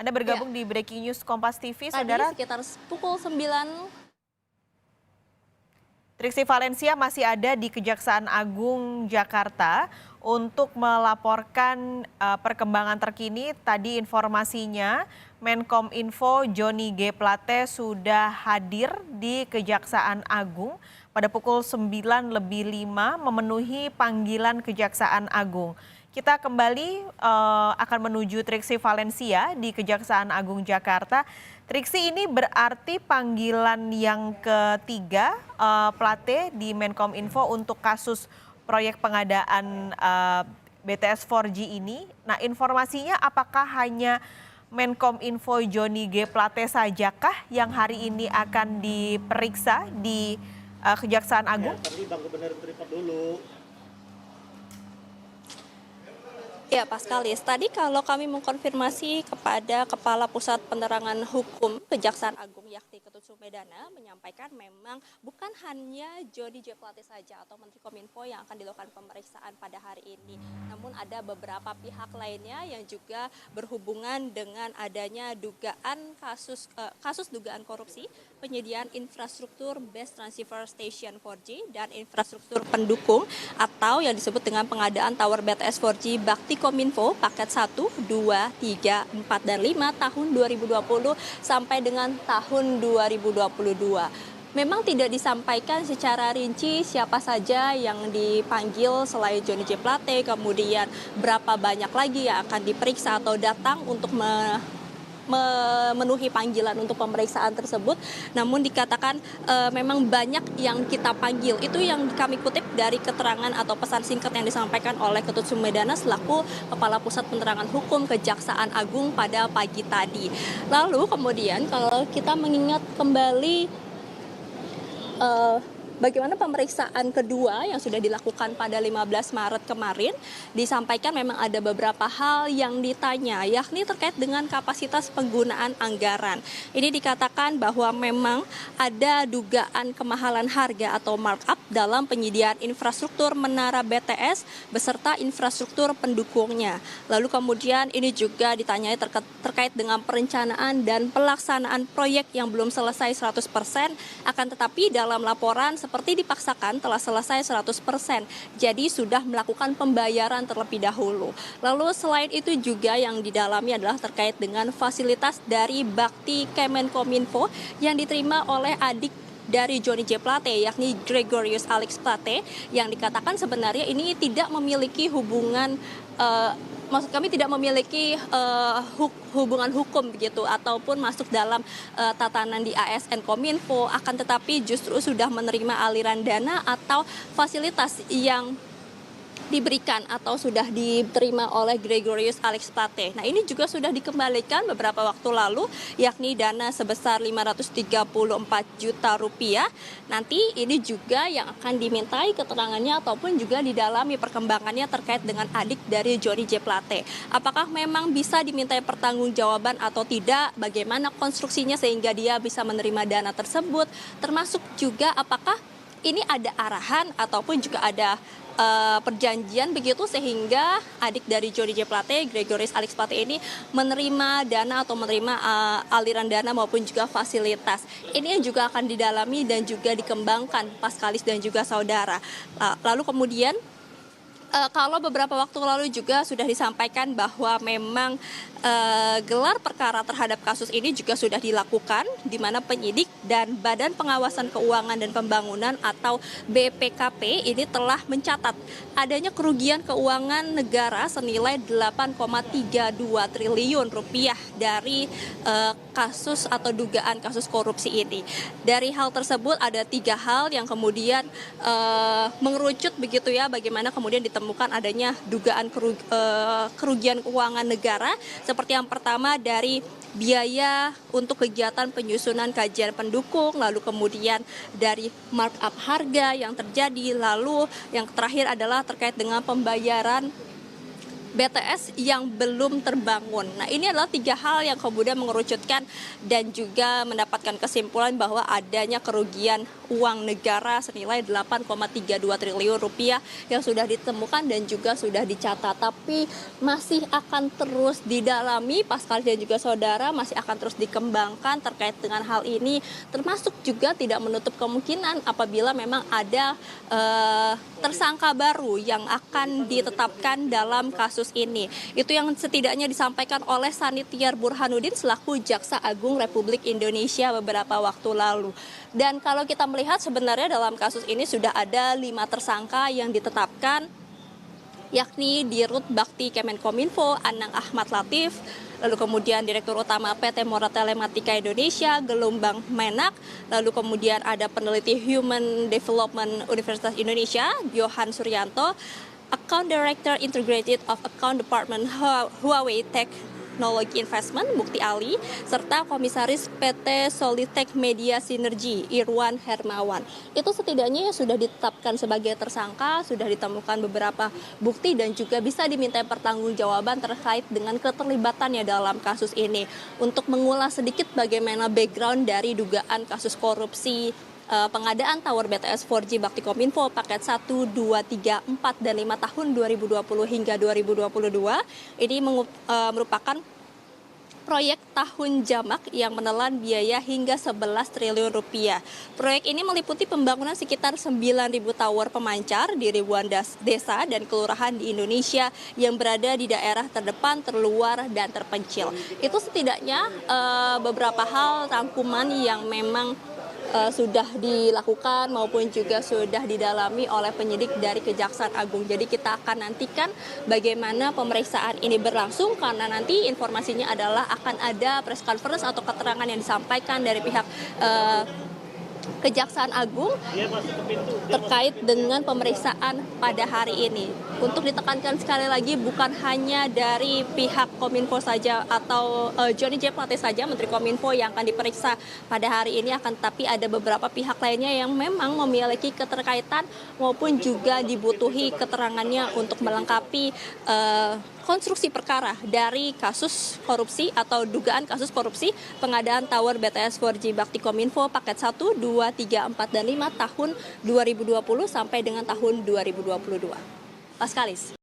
Anda bergabung di Breaking News Kompas TV, Tadi Saudara. sekitar pukul 9. Triksi Valencia masih ada di Kejaksaan Agung Jakarta untuk melaporkan perkembangan terkini. Tadi informasinya Menkominfo Johnny G. Plate sudah hadir di Kejaksaan Agung pada pukul 9:05 memenuhi panggilan Kejaksaan Agung. Kita kembali akan menuju Triksi Valencia di Kejaksaan Agung Jakarta. Triksi, ini berarti panggilan yang ketiga Plate di Menkominfo untuk kasus proyek pengadaan BTS 4G ini. Nah, informasinya apakah hanya Menkominfo Johnny G. Plate sajakah yang hari ini akan diperiksa di Kejaksaan Agung? Ya, tapi Bang Gubernur report dulu. Ya, Pak Skalis, tadi kalau kami mengkonfirmasi kepada Kepala Pusat Penerangan Hukum Kejaksaan Agung yakni Ketut Sumedana menyampaikan memang bukan hanya Johnny G. Plate saja atau Menteri Kominfo yang akan dilakukan pemeriksaan pada hari ini. Namun ada beberapa pihak lainnya yang juga berhubungan dengan adanya dugaan kasus dugaan korupsi, penyediaan infrastruktur base transceiver station 4G dan infrastruktur pendukung atau yang disebut dengan pengadaan tower BTS 4G Bakti Kominfo paket 1, 2, 3, 4, dan 5 tahun 2020 sampai dengan tahun 2022. Memang tidak disampaikan secara rinci siapa saja yang dipanggil selain Johnny G. Plate, kemudian berapa banyak lagi yang akan diperiksa atau datang untuk memenuhi panggilan untuk pemeriksaan tersebut. Namun dikatakan memang banyak yang kita panggil. Itu yang kami kutip dari keterangan atau pesan singkat yang disampaikan oleh Ketut Sumedana selaku Kepala Pusat Penerangan Hukum Kejaksaan Agung pada pagi tadi. Lalu kemudian kalau kita mengingat kembali bagaimana pemeriksaan kedua yang sudah dilakukan pada 15 Maret kemarin, disampaikan memang ada beberapa hal yang ditanya, yakni terkait dengan kapasitas penggunaan anggaran. Ini dikatakan bahwa memang ada dugaan kemahalan harga atau markup dalam penyediaan infrastruktur menara BTS beserta infrastruktur pendukungnya. Lalu kemudian ini juga ditanyai terkait dengan perencanaan dan pelaksanaan proyek yang belum selesai 100%, akan tetapi dalam laporan seperti dipaksakan telah selesai 100%. Jadi sudah melakukan pembayaran terlebih dahulu. Lalu selain itu juga yang didalami adalah terkait dengan fasilitas dari Bakti Kemenkominfo yang diterima oleh adik dari Johnny G. Plate yakni Gregorius Alex Plate yang dikatakan sebenarnya ini tidak memiliki hubungan maksud kami tidak memiliki hubungan hukum begitu ataupun masuk dalam tatanan di ASN Kominfo, akan tetapi justru sudah menerima aliran dana atau fasilitas yang diberikan atau sudah diterima oleh Gregorius Alex Plate. Nah, ini juga sudah dikembalikan beberapa waktu lalu, yakni dana sebesar 534 juta rupiah. Nanti ini juga yang akan dimintai keterangannya ataupun juga didalami perkembangannya terkait dengan adik dari Johnny G. Plate. Apakah memang bisa dimintai pertanggungjawaban atau tidak? Bagaimana konstruksinya sehingga dia bisa menerima dana tersebut? Termasuk juga apakah ini ada arahan ataupun juga ada perjanjian begitu sehingga adik dari Johnny G. Plate, Gregorius Alex Plate ini menerima dana atau menerima aliran dana maupun juga fasilitas. Ini yang juga akan didalami dan juga dikembangkan Pak Skalis dan juga saudara. Lalu kemudian kalau beberapa waktu lalu juga sudah disampaikan bahwa memang gelar perkara terhadap kasus ini juga sudah dilakukan, di mana penyidik dan Badan Pengawasan Keuangan dan Pembangunan atau BPKP ini telah mencatat adanya kerugian keuangan negara senilai 8,32 triliun rupiah dari kasus atau dugaan kasus korupsi ini. Dari hal tersebut ada 3 hal yang kemudian mengerucut begitu ya, bagaimana kemudian ditemukan adanya dugaan kerugian keuangan negara. Seperti yang pertama dari biaya untuk kegiatan penyusunan kajian pendukung, lalu kemudian dari markup harga yang terjadi, lalu yang terakhir adalah terkait dengan pembayaran BTS yang belum terbangun. Nah, ini adalah 3 hal yang kemudian mengerucutkan dan juga mendapatkan kesimpulan bahwa adanya kerugian uang negara senilai 8,32 triliun rupiah yang sudah ditemukan dan juga sudah dicatat. Tapi masih akan terus didalami, Pascal dan juga saudara, masih akan terus dikembangkan terkait dengan hal ini, termasuk juga tidak menutup kemungkinan apabila memang ada tersangka baru yang akan ditetapkan dalam kasus ini. Itu yang setidaknya disampaikan oleh Sanitiar Burhanuddin selaku Jaksa Agung Republik Indonesia beberapa waktu lalu. Dan kalau kita melihat sebenarnya dalam kasus ini sudah ada 5 tersangka yang ditetapkan, yakni Dirut Bakti Kemenkominfo, Anang Ahmad Latif, lalu kemudian Direktur Utama PT Mora Telematika Indonesia, Gelombang Menak, lalu kemudian ada peneliti Human Development Universitas Indonesia, Johan Suryanto, Account Director Integrated of Account Department Huawei Technology Investment, Mukti Ali, serta Komisaris PT Solitech Media Synergy, Irwan Hermawan. Itu setidaknya yang sudah ditetapkan sebagai tersangka, sudah ditemukan beberapa bukti dan juga bisa diminta pertanggungjawaban terkait dengan keterlibatannya dalam kasus ini. Untuk mengulas sedikit bagaimana background dari dugaan kasus korupsi pengadaan tower BTS 4G Bakti Kominfo paket 1, 2, 3, 4, dan 5 tahun 2020 hingga 2022. Ini merupakan proyek tahun jamak yang menelan biaya hingga 11 triliun rupiah. Proyek ini meliputi pembangunan sekitar 9.000 tower pemancar di ribuan desa dan kelurahan di Indonesia yang berada di daerah terdepan, terluar, dan terpencil. Itu setidaknya beberapa hal rangkuman yang memang sudah dilakukan maupun juga sudah didalami oleh penyidik dari Kejaksaan Agung. Jadi kita akan nantikan bagaimana pemeriksaan ini berlangsung, karena nanti informasinya adalah akan ada press conference atau keterangan yang disampaikan dari pihak Kejaksaan Agung terkait dengan pemeriksaan pada hari ini. Untuk ditekankan sekali lagi, bukan hanya dari pihak Kominfo saja atau Johnny G. Plate saja, Menteri Kominfo, yang akan diperiksa pada hari ini, akan tetapi ada beberapa pihak lainnya yang memang memiliki keterkaitan maupun juga dibutuhi keterangannya untuk melengkapi konstruksi perkara dari kasus korupsi atau dugaan kasus korupsi pengadaan tower BTS 4G Bakti Kominfo paket 1, 2, 3, 4, dan 5 tahun 2020 sampai dengan tahun 2022. Paskalis.